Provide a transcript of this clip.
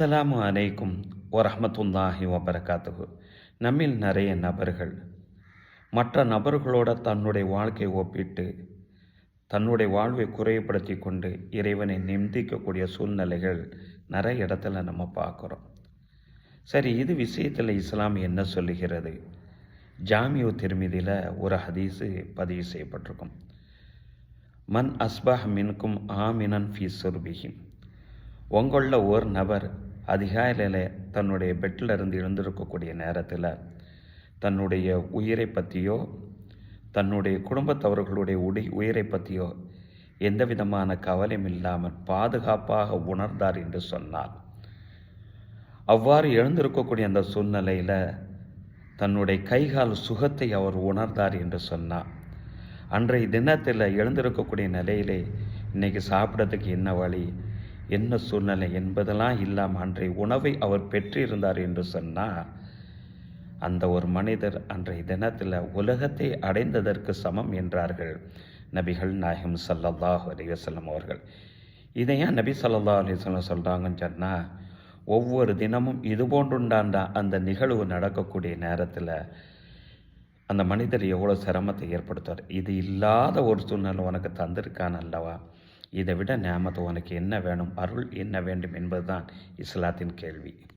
அஸ்ஸலாமு அலைக்கும் வரஹ்மத்துல்லாஹி வபரகாத்துஹு. நம்மில் நிறைய நபர்கள் மற்ற நபர்களோட தன்னுடைய வாழ்க்கையை ஒப்பிட்டு தன்னுடைய வாழ்வை குறைப்படுத்தி கொண்டு இறைவனை நிந்திக்கக்கூடிய சூழ்நிலைகள் நிறைய இடத்துல நம்ம பார்க்குறோம். சரி, இது விஷயத்தில் இஸ்லாம் என்ன சொல்லுகிறது? ஜாமியு திர்மிதியில் ஒரு ஹதீஸு பதிவு செய்யப்பட்டிருக்கும். மன் அஸ்பஹ் மின்கும் ஆமினன் ஃபி சுர்பிஹிம். உங்களில் ஒரு நபர் அதிகாலையில் தன்னுடைய பெட்டில் இருந்து எழுந்திருக்கக்கூடிய நேரத்தில் தன்னுடைய உயிரை பற்றியோ தன்னுடைய குடும்பத்தவர்களுடைய உயிரை பற்றியோ எந்த விதமான கவலையும் இல்லாமல் பாதுகாப்பாக உணர்ந்தார் என்று சொன்னார். அவ்வாறு எழுந்திருக்கக்கூடிய அந்த சூழ்நிலையில் தன்னுடைய கைகால் சுகத்தை அவர் உணர்ந்தார் என்று சொன்னார். அன்றைய தினத்தில் எழுந்திருக்கக்கூடிய நிலையிலே இன்றைக்கி சாப்பிட்றதுக்கு என்ன வழி, என்ன சூழ்நிலை என்பதெல்லாம் இல்லாமல் அன்றைய உணவை அவர் பெற்றிருந்தார் என்று சொன்னால் அந்த ஒரு மனிதர் அன்றைய தினத்தில் உலகத்தை அடைந்ததற்கு சமம் என்றார்கள் நபிகள் நாயகம் ஸல்லல்லாஹு அலைஹி வஸல்லம் அவர்கள். இதை ஏன் நபி ஸல்லல்லாஹு அலைஹி வஸல்லம் சொல்கிறாங்கன்னு சொன்னால், ஒவ்வொரு தினமும் இது போன்றுண்டான அந்த நிகழ்வு நடக்கக்கூடிய நேரத்தில் அந்த மனிதர் எவ்வளோ சிரமத்தை ஏற்படுத்துவார். இது இல்லாத ஒரு சூழ்நிலை உனக்கு தந்திருக்கான் அல்லவா, இதை விட நியாமத்து உனக்கு என்ன வேணும், அருள் என்ன வேண்டும் என்பதுதான் இஸ்லாத்தின் கேள்வி.